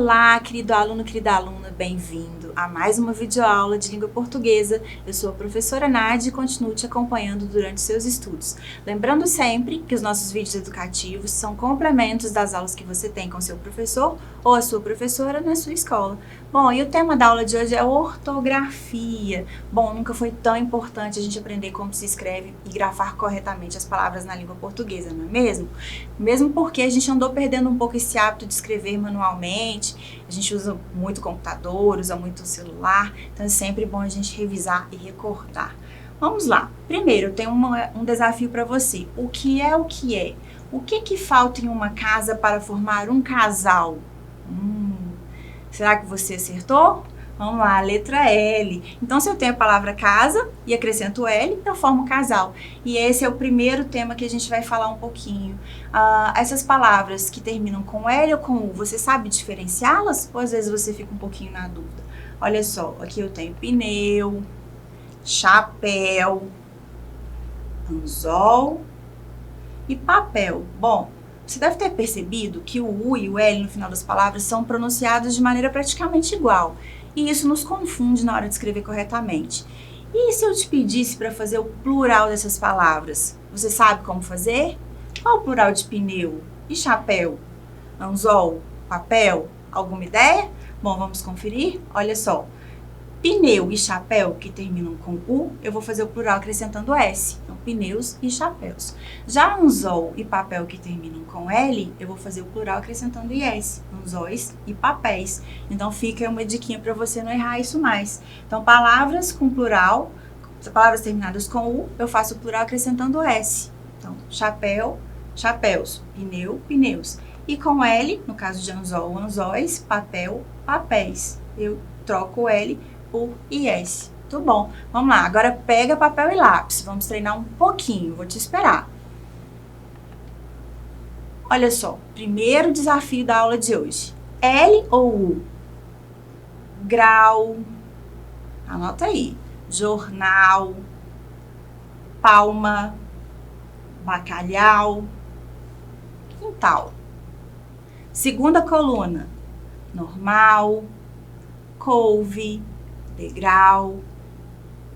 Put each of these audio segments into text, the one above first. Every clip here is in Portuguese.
Olá, querido aluno, querida aluna, bem-vindo a mais uma videoaula de língua portuguesa. Eu sou a professora Nádia e continuo te acompanhando durante seus estudos. Lembrando sempre que os nossos vídeos educativos são complementos das aulas que você tem com seu professor ou a sua professora na sua escola. Bom, e o tema da aula de hoje é ortografia. Bom, nunca foi tão importante a gente aprender como se escreve e grafar corretamente as palavras na língua portuguesa, não é mesmo? Mesmo porque a gente andou perdendo um pouco esse hábito de escrever manualmente, a gente usa muito computador, usa muito celular, então é sempre bom a gente revisar e recordar. Vamos lá. Primeiro, eu tenho um desafio para você. O que é o que é? O que falta em uma casa para formar um casal? Será que você acertou? Vamos lá, letra L. Então, se eu tenho a palavra casa e acrescento L, eu formo casal. E esse é o primeiro tema que a gente vai falar um pouquinho. Essas palavras que terminam com L ou com U, você sabe diferenciá-las? Ou às vezes você fica um pouquinho na dúvida? Olha só, aqui eu tenho pneu, chapéu, anzol e papel. Bom, você deve ter percebido que o U e o L no final das palavras são pronunciados de maneira praticamente igual. E isso nos confunde na hora de escrever corretamente. E se eu te pedisse para fazer o plural dessas palavras? Você sabe como fazer? Qual o plural de pneu e chapéu? Anzol, papel? Alguma ideia? Bom, vamos conferir? Olha só. Pneu e chapéu, que terminam com U, eu vou fazer o plural acrescentando S. Então, pneus e chapéus. Já anzol e papel, que terminam com L, eu vou fazer o plural acrescentando IS. Anzóis e papéis. Então, fica uma diquinha para você não errar isso mais. Então, palavras com plural, palavras terminadas com U, eu faço o plural acrescentando S. Então, chapéu, chapéus. Pneu, pneus. E com L, no caso de anzol, anzóis, papel, papéis. Eu troco o L por IS. Muito bom. Vamos lá. Agora pega papel e lápis. Vamos treinar um pouquinho. Vou te esperar. Olha só. Primeiro desafio da aula de hoje. L ou U? Grau. Anota aí. Jornal. Palma. Bacalhau. Quintal. Segunda coluna. Normal. Couve. Degrau,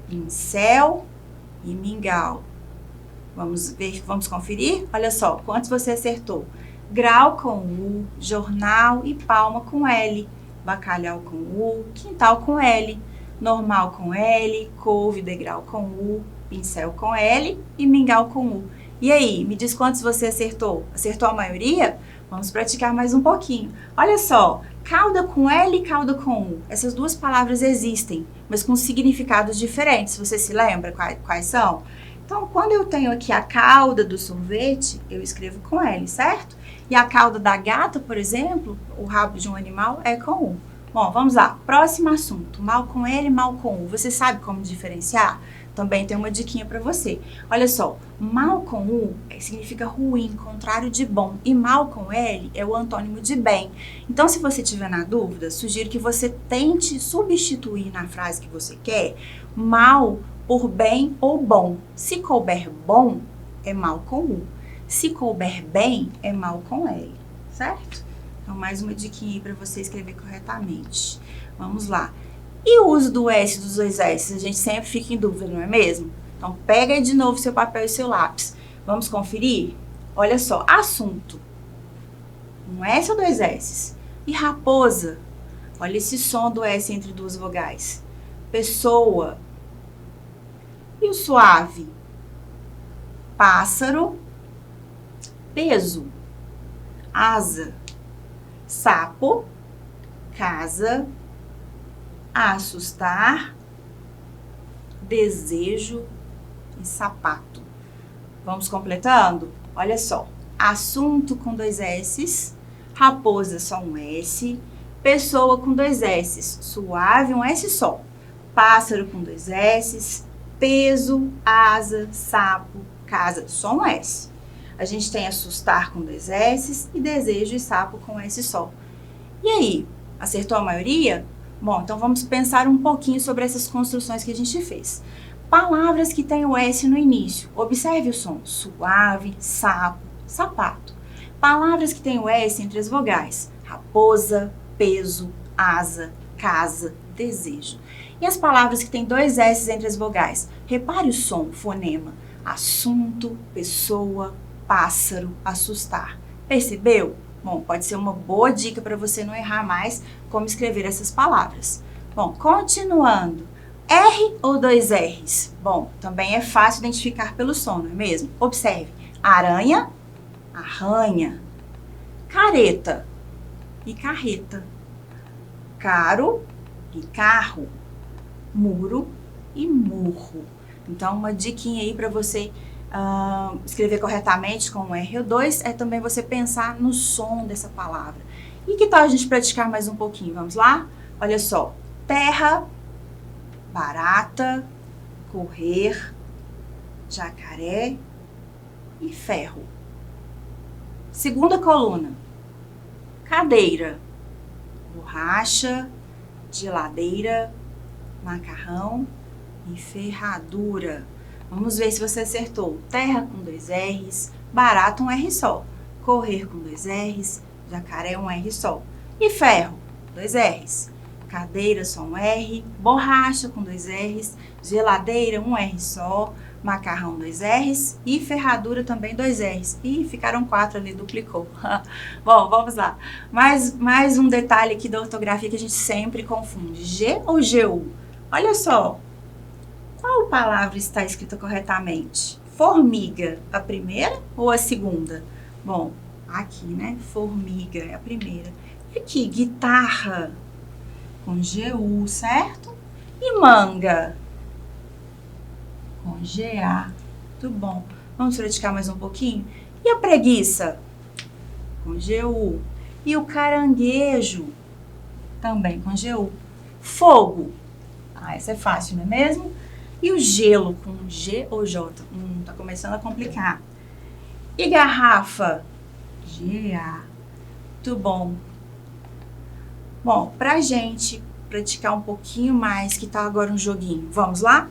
pincel e mingau. Vamos ver, vamos conferir? Olha só, quantos você acertou? Grau com U, jornal e palma com L, bacalhau com U, quintal com L, normal com L, couve, degrau com U, pincel com L e mingau com U. E aí, me diz quantos você acertou? Acertou a maioria? Vamos praticar mais um pouquinho. Olha só, cauda com L e cauda com U. Essas duas palavras existem, mas com significados diferentes. Você se lembra quais são? Então, quando eu tenho aqui a cauda do sorvete, eu escrevo com L, certo? E a cauda da gata, por exemplo, o rabo de um animal, é com U. Bom, vamos lá. Próximo assunto. Mal com L, mal com U. Você sabe como diferenciar? Também tem uma diquinha para você. Olha só, mal com U significa ruim, contrário de bom. E mal com L é o antônimo de bem. Então, se você tiver na dúvida, sugiro que você tente substituir na frase que você quer mal por bem ou bom. Se couber bom, é mal com U. Se couber bem, é mal com L, certo? Então, mais uma diquinha aí para você escrever corretamente. Vamos lá. E o uso do S, dos dois S? A gente sempre fica em dúvida, não é mesmo? Então, pega aí de novo seu papel e seu lápis. Vamos conferir? Olha só, assunto. Um S ou dois S? E raposa? Olha esse som do S entre duas vogais. Pessoa. E o suave? Pássaro. Peso. Asa. Sapo. Casa. Assustar, desejo e sapato. Vamos completando? Olha só. Assunto com dois S's, raposa só um S, pessoa com dois S's, suave um S só, pássaro com dois S's, peso, asa, sapo, casa, só um S. A gente tem assustar com dois S's e desejo e sapo com S só. E aí, acertou a maioria? Bom, então vamos pensar um pouquinho sobre essas construções que a gente fez. Palavras que têm o S no início. Observe o som. Suave, sapo, sapato. Palavras que têm o S entre as vogais. Raposa, peso, asa, casa, desejo. E as palavras que têm 2 S entre as vogais? Repare o som, fonema. Assunto, pessoa, pássaro, assustar. Percebeu? Bom, pode ser uma boa dica para você não errar mais como escrever essas palavras. Bom, continuando. R ou 2 R's? Bom, também é fácil identificar pelo som, não é mesmo? Observe. Aranha, arranha. Careta e carreta. Caro e carro. Muro e murro. Então, uma diquinha aí para você escrever corretamente com um R ou 2 é também você pensar no som dessa palavra. E que tal a gente praticar mais um pouquinho? Vamos lá? Olha só. Terra, barata, correr, jacaré e ferro. Segunda coluna. Cadeira, borracha, geladeira, macarrão e ferradura. Vamos ver se você acertou. Terra com 2 R's, barata um R só. Correr com 2 R's, jacaré um R só. E ferro, 2 R's. Cadeira só um R, borracha com 2 R's, geladeira um R só, macarrão 2 R's e ferradura também 2 R's. Ih, ficaram 4 ali, duplicou. Bom, vamos lá. Mais um detalhe aqui da ortografia que a gente sempre confunde. G ou GU? Olha só. Qual palavra está escrita corretamente? Formiga, a primeira ou a segunda? Bom, aqui, né? Formiga é a primeira. E aqui, guitarra, com GU, certo? E manga, com GA. Muito bom. Vamos praticar mais um pouquinho? E a preguiça? Com GU. E o caranguejo? Também com GU. Fogo. Ah, essa é fácil, não é mesmo? E o gelo, com G ou J? Tá começando a complicar. E garrafa? GA. Muito bom. Bom, pra gente praticar um pouquinho mais, que tal agora um joguinho? Vamos lá?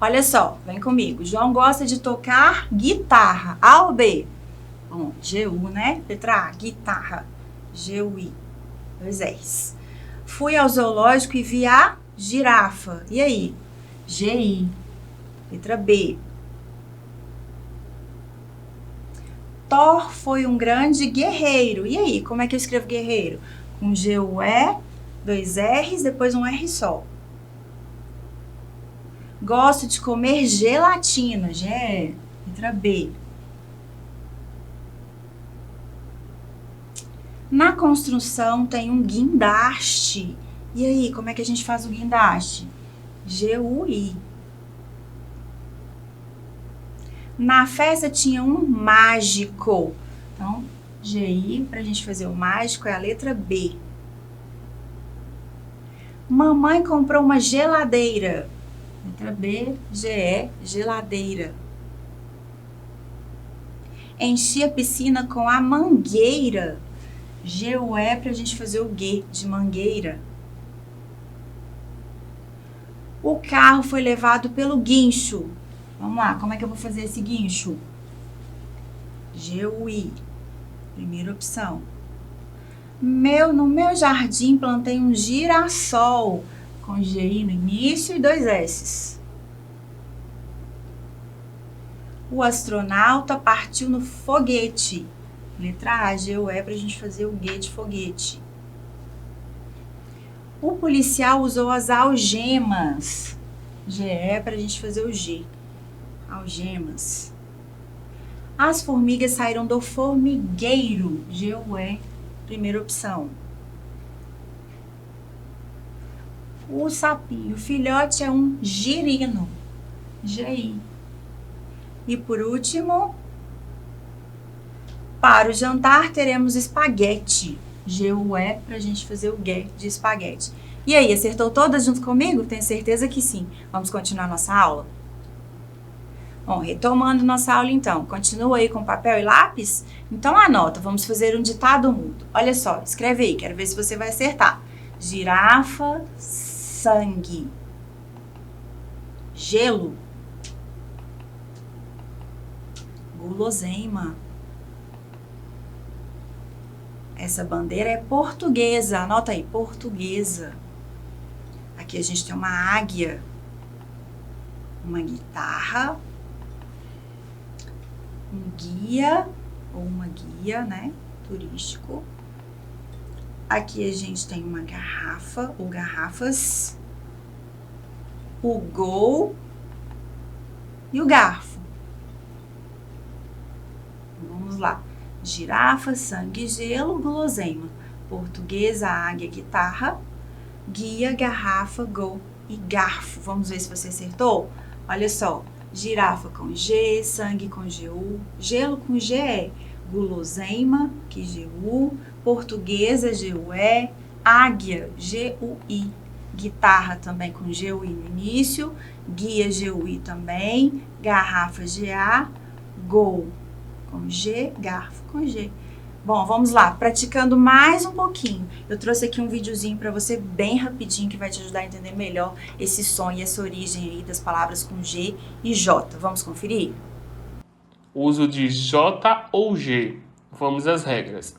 Olha só, vem comigo. João gosta de tocar guitarra. A ou B? Bom, GU, né? Letra A, guitarra. GUI. 2 R's. Fui ao zoológico e vi a girafa. E aí? GI. Letra B. Thor foi um grande guerreiro. E aí, como é que eu escrevo guerreiro? Com GUE, 2 R's, depois um R só. Gosto de comer gelatina. G, letra B. Na construção tem um guindaste. E aí, como é que a gente faz o guindaste? GUI. Na festa tinha um mágico. Então, GI, para a gente fazer o mágico, é a letra B. Mamãe comprou uma geladeira. Letra B, GE, geladeira. Enchi a piscina com a mangueira. GUE, para a gente fazer o G, de mangueira. O carro foi levado pelo guincho. Vamos lá, como é que eu vou fazer esse guincho? GUI, primeira opção. No meu jardim plantei um girassol, com GI no início e 2 S's. O astronauta partiu no foguete. Letra A, GUE, para a gente fazer o G de foguete. O policial usou as algemas. GE para a gente fazer o G. Algemas. As formigas saíram do formigueiro. GUE, primeira opção. O sapinho filhote é um girino. GI. E por último, para o jantar teremos espaguete. GUE para a gente fazer o G de espaguete. E aí, acertou todas junto comigo? Tenho certeza que sim. Vamos continuar nossa aula? Bom, retomando nossa aula então. Continua aí com papel e lápis? Então anota, vamos fazer um ditado mudo. Olha só, escreve aí, quero ver se você vai acertar. Girafa, sangue. Gelo. Guloseima. Essa bandeira é portuguesa. Anota aí, portuguesa. Aqui a gente tem uma águia, uma guitarra, um guia ou uma guia, né, turístico. Aqui a gente tem uma garrafa ou garrafas, o gol e o garfo. Vamos lá. Girafa, sangue, gelo, guloseima. Portuguesa, águia, guitarra, guia, garrafa, gol e garfo. Vamos ver se você acertou? Olha só. Girafa com G, sangue com GU, gelo com GE, guloseima, que GU, portuguesa, GUE, águia, GUI, guitarra também com GUI no início, guia, GUI também, garrafa, GA, gol com G, garfo com G. Bom, vamos lá, praticando mais um pouquinho. Eu trouxe aqui um videozinho para você bem rapidinho que vai te ajudar a entender melhor esse som e essa origem aí das palavras com G e J. Vamos conferir? Uso de J ou G. Vamos às regras.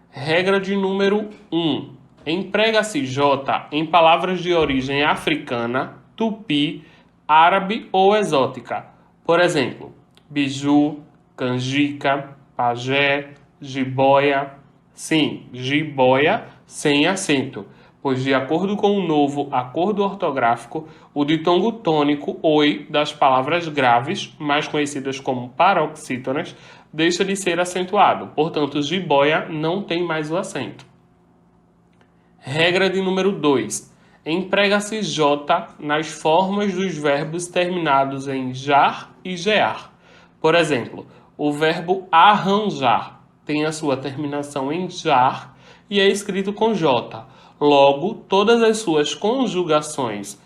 Regra de número 1. Emprega-se J em palavras de origem africana, tupi, árabe ou exótica. Por exemplo, biju, canjica, pajé, jiboia. Sim, jiboia sem acento, pois de acordo com o novo acordo ortográfico, o ditongo tônico oi das palavras graves, mais conhecidas como paroxítonas, deixa de ser acentuado. Portanto, jiboia não tem mais o acento. Regra de número 2. Emprega-se J nas formas dos verbos terminados em jar e gear. Por exemplo, o verbo arranjar tem a sua terminação em jar e é escrito com J. Logo, todas as suas conjugações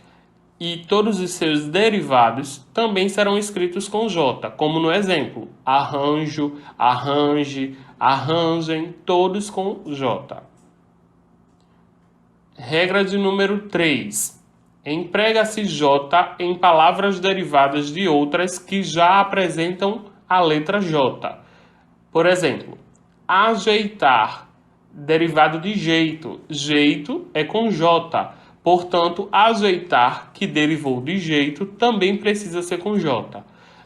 e todos os seus derivados também serão escritos com J, como no exemplo, arranjo, arranje, arranjem, todos com J. Regra de número 3. Emprega-se J em palavras derivadas de outras que já apresentam a letra J. Por exemplo, ajeitar, derivado de jeito. Jeito é com J. Portanto, ajeitar, que derivou de jeito, também precisa ser com J.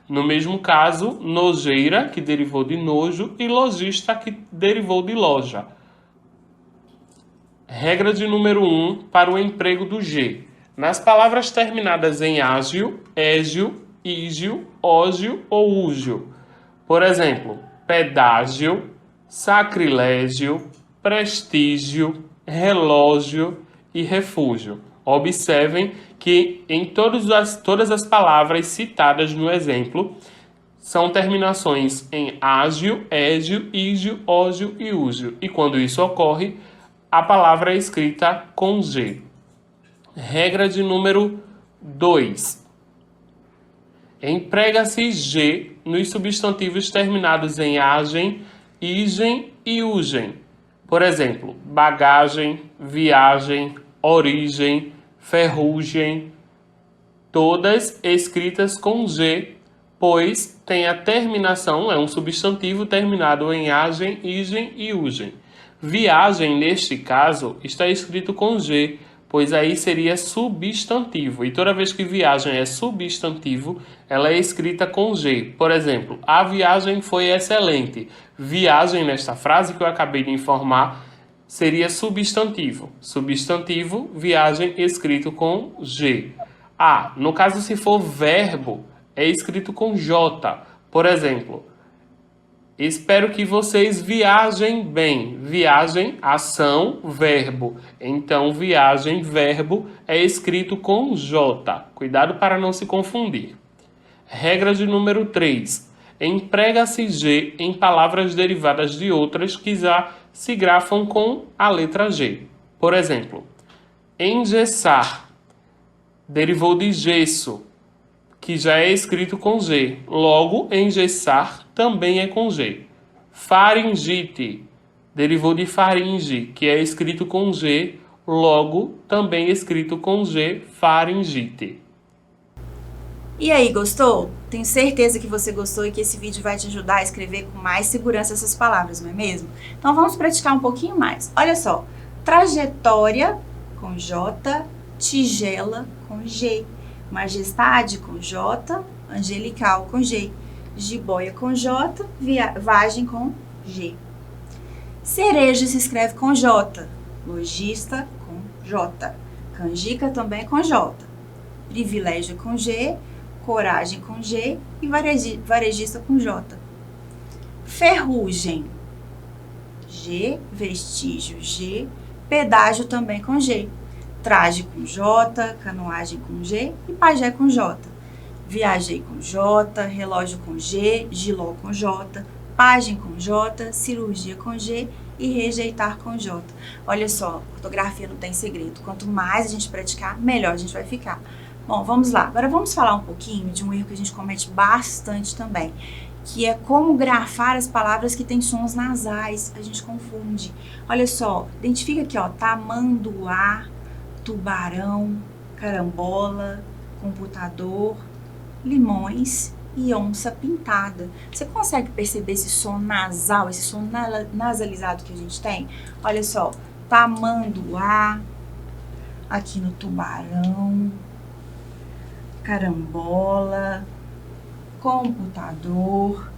No mesmo caso, nojeira, que derivou de nojo, e lojista, que derivou de loja. Regra de número 1 para o emprego do G. Nas palavras terminadas em ágil, égio, ígio, ógio ou úgio. Por exemplo, pedágio, sacrilégio, prestígio, relógio e refúgio. Observem que em todas as palavras citadas no exemplo são terminações em ágil, égio, ígio, ógio e úgio. E quando isso ocorre, a palavra é escrita com G. Regra de número 2. Emprega-se G nos substantivos terminados em agem, igem e ugem. Por exemplo, bagagem, viagem, origem, ferrugem, todas escritas com G, pois tem a terminação, é um substantivo terminado em agem, igem e ugem. Viagem, neste caso, está escrito com G, pois aí seria substantivo. E toda vez que viagem é substantivo, ela é escrita com G. Por exemplo, a viagem foi excelente. Viagem, nesta frase que eu acabei de informar, seria substantivo. Substantivo, viagem, escrito com G. No caso, se for verbo, é escrito com J. Por exemplo, espero que vocês viajem bem. Viagem, ação, verbo. Então, viagem, verbo, é escrito com J. Cuidado para não se confundir. Regra de número 3. Emprega-se G em palavras derivadas de outras que já se grafam com a letra G. Por exemplo, engessar derivou de gesso, que já é escrito com G. Logo, engessar também é com G. Faringite derivou de faringe, que é escrito com G. Logo, também escrito com G, faringite. E aí, gostou? Tenho certeza que você gostou e que esse vídeo vai te ajudar a escrever com mais segurança essas palavras, não é mesmo? Então vamos praticar um pouquinho mais. Olha só, trajetória com J, tigela com G, majestade com J, angelical com G, jiboia com J, vagem com G. Cereja se escreve com J, lojista com J, canjica também com J, privilégio com G, coragem com G e varejista com J. Ferrugem, G, vestígio G, pedágio também com G, traje com J, canoagem com G e pajé com J. Viajei com J, relógio com G, giló com J, página com J, cirurgia com G e rejeitar com J. Olha só, ortografia não tem segredo. Quanto mais a gente praticar, melhor a gente vai ficar. Bom, vamos lá. Agora vamos falar um pouquinho de um erro que a gente comete bastante também, que é como grafar as palavras que têm sons nasais. A gente confunde. Olha só, identifica aqui, ó, tamanduá, tubarão, carambola, computador, limões e onça pintada. Você consegue perceber esse som nasal, esse som nasalizado que a gente tem? Olha só, tamanduá, aqui no tubarão, carambola, computador,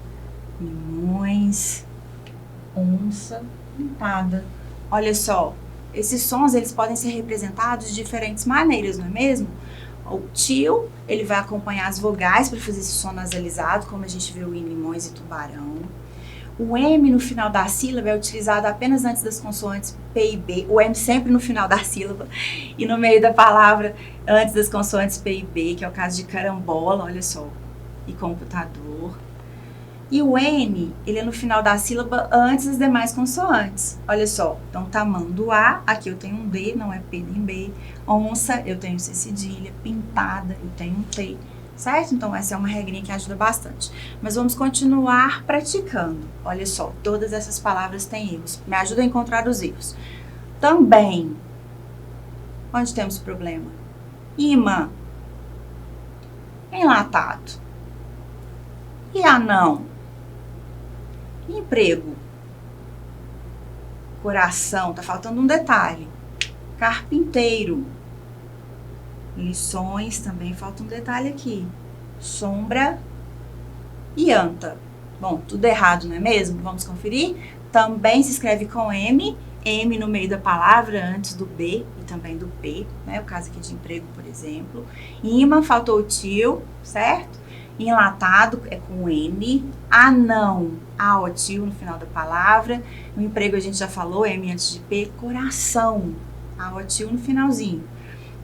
limões, onça pintada. Olha só, esses sons eles podem ser representados de diferentes maneiras, não é mesmo? O tio, ele vai acompanhar as vogais para fazer esse som nasalizado, como a gente viu em limões e tubarão. O M no final da sílaba é utilizado apenas antes das consoantes P e B. O M sempre no final da sílaba e no meio da palavra antes das consoantes P e B, que é o caso de carambola, olha só, e computador. E o N, ele é no final da sílaba antes das demais consoantes. Olha só, então tamanduá, aqui eu tenho um D, não é P nem B. Onça, eu tenho C cedilha. Pintada, eu tenho um T. Certo? Então essa é uma regrinha que ajuda bastante. Mas vamos continuar praticando. Olha só, todas essas palavras têm erros. Me ajuda a encontrar os erros. Também. Onde temos problema? Imã. Enlatado. E anão. Emprego. Coração. Tá faltando um detalhe. Carpinteiro. Lições, também falta um detalhe aqui. Sombra e anta. Bom, tudo errado, não é mesmo? Vamos conferir? Também se escreve com M, M no meio da palavra, antes do B e também do P, né? O caso aqui de emprego, por exemplo. Imã, faltou o tio, certo? Enlatado é com N. Anão, A, o tio no final da palavra. O emprego a gente já falou, M antes de P. Coração, A, o tio no finalzinho.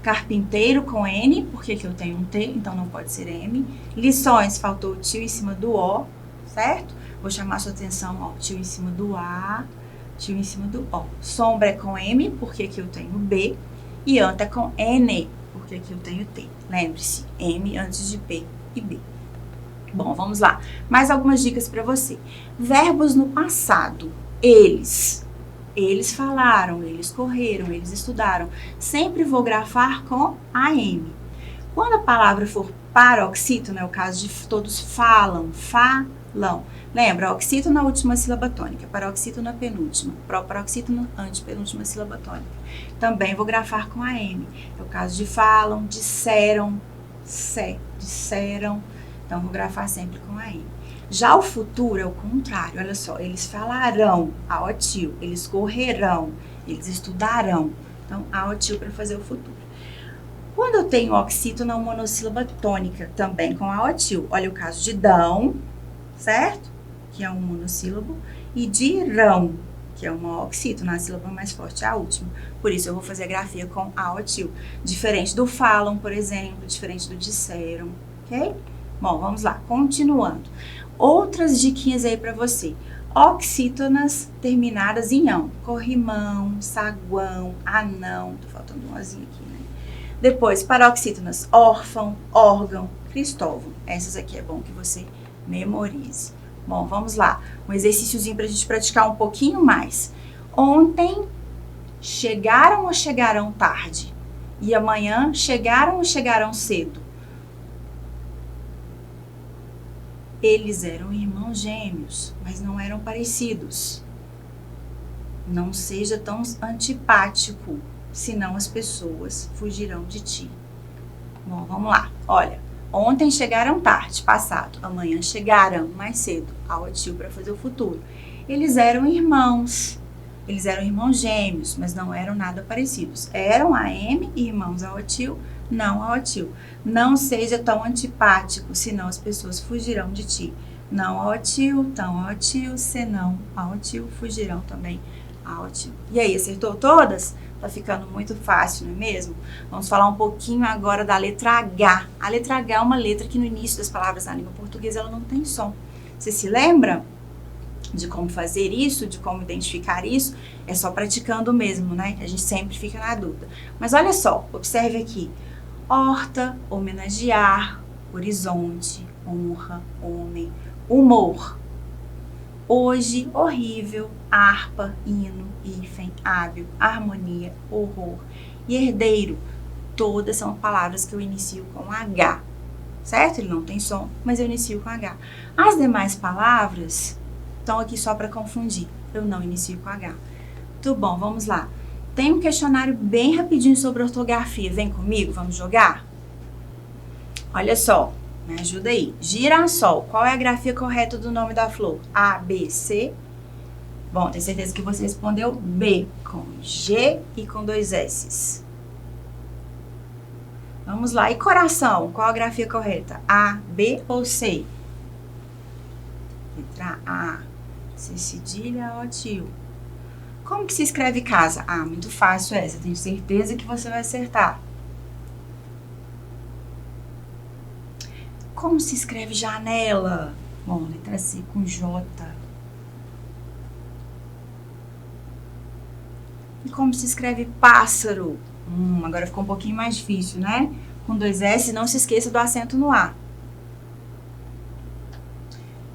Carpinteiro com N, porque aqui eu tenho um T, então não pode ser M. Lições, faltou o tio em cima do O, certo? Vou chamar sua atenção, ó, tio em cima do A, tio em cima do O. Sombra é com M, porque aqui eu tenho B. E anta é com N, porque aqui eu tenho T. Lembre-se, M antes de P e B. Bom, vamos lá. Mais algumas dicas para você. Verbos no passado. Eles. Eles falaram, eles correram, eles estudaram. Sempre vou grafar com AM. Quando a palavra for paroxítono, é o caso de todos falam, falam. Lembra, oxítono na última sílaba tônica, paroxítono na penúltima, proparoxítono antepenúltima sílaba tônica. Também vou grafar com AM. É o caso de falam, disseram, disseram. Então, vou grafar sempre com AM. Já o futuro é o contrário, olha só, eles falarão, aotil, eles correrão, eles estudarão. Então, aotil para fazer o futuro. Quando eu tenho oxítono na monossílaba tônica, também com aotil, olha o caso de dão, certo? Que é um monossílabo, e de rão, que é uma oxítono, a sílaba mais forte é a última. Por isso, eu vou fazer a grafia com aotil. Diferente do falam, por exemplo, diferente do disseram, ok? Bom, vamos lá, continuando. Outras diquinhas aí para você. Oxítonas terminadas em ão. Corrimão, saguão, anão. Tô faltando um ozinho aqui, né? Depois, paroxítonas, órfão, órgão, Cristóvão. Essas aqui é bom que você memorize. Bom, vamos lá. Um exercíciozinho pra gente praticar um pouquinho mais. Ontem, chegaram ou chegarão tarde? E amanhã, chegaram ou chegarão cedo? Eles eram irmãos gêmeos, mas não eram parecidos. Não seja tão antipático, senão as pessoas fugirão de ti. Bom, vamos lá. Olha, ontem chegaram tarde, passado. Amanhã chegarão mais cedo, ao tio para fazer o futuro. Eles eram irmãos. Eles eram irmãos gêmeos, mas não eram nada parecidos. Eram AM, irmãos ao tio, não ao tio. Não seja tão antipático, senão as pessoas fugirão de ti. Não ao tio, tão ao tio, senão ao tio, fugirão também ao tio. E aí, acertou todas? Tá ficando muito fácil, não é mesmo? Vamos falar um pouquinho agora da letra H. A letra H é uma letra que no início das palavras na língua portuguesa ela não tem som. Você se lembra de como fazer isso, de como identificar isso? É só praticando mesmo, né? A gente sempre fica na dúvida. Mas olha só, observe aqui. Horta, homenagear, horizonte, honra, homem, humor. Hoje, horrível, harpa, hino, hífen, hábil, harmonia, horror e herdeiro. Todas são palavras que eu inicio com H, certo? Ele não tem som, mas eu inicio com H. As demais palavras estão aqui só para confundir. Eu não inicio com H. Tudo bom, vamos lá. Tem um questionário bem rapidinho sobre ortografia. Vem comigo, vamos jogar? Olha só, me ajuda aí. Girassol, qual é a grafia correta do nome da flor? A, B, C. Bom, tenho certeza que você respondeu B, com G e com 2 S's. Vamos lá. E coração, qual a grafia correta? A, B ou C? Letra A. C cedilha, O tio. Como que se escreve casa? Ah, muito fácil essa. Tenho certeza que você vai acertar. Como se escreve janela? Bom, letra C com J. E como se escreve pássaro? Agora ficou um pouquinho mais difícil, né? Com 2 S, não se esqueça do acento no A.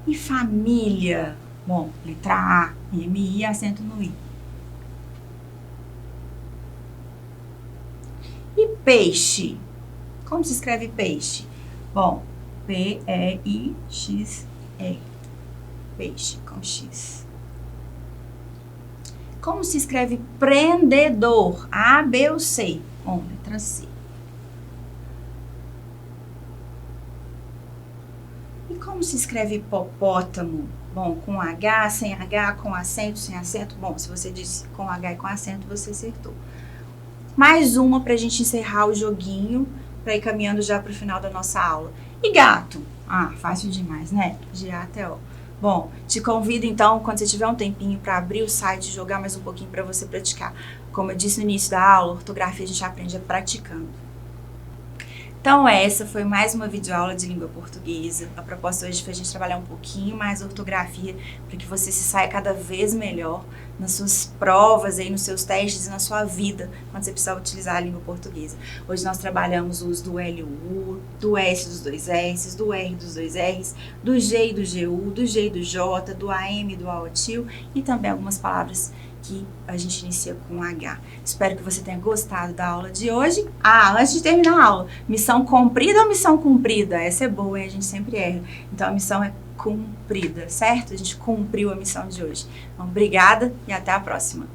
E família? Bom, letra A, M-I, acento no I. E peixe? Como se escreve peixe? Bom, P-E-I-X-E. Peixe com X. Como se escreve prendedor? A, B ou C? Bom, letra C. E como se escreve hipopótamo? Bom, com H, sem H, com acento, sem acento. Bom, se você disse com H e com acento, você acertou. Mais uma para a gente encerrar o joguinho, para ir caminhando já para o final da nossa aula. E gato? Ah, fácil demais, né? De A até O. Bom, te convido então, quando você tiver um tempinho, para abrir o site e jogar mais um pouquinho para você praticar. Como eu disse no início da aula, ortografia a gente aprende praticando. Então essa foi mais uma videoaula de língua portuguesa. A proposta hoje foi a gente trabalhar um pouquinho mais a ortografia para que você se saia cada vez melhor nas suas provas, aí, nos seus testes e na sua vida, quando você precisar utilizar a língua portuguesa. Hoje nós trabalhamos o uso do L e o U, do S dos 2 S, do R dos 2 Rs, do G e do GU, do G e do J, do AM e do AO tio e também algumas palavras que a gente inicia com H. Espero que você tenha gostado da aula de hoje. Ah, antes de terminar a aula, missão cumprida ou missão cumprida? Essa é boa, hein? A gente sempre erra. Então, a missão é cumprida, certo? A gente cumpriu a missão de hoje. Então, obrigada e até a próxima.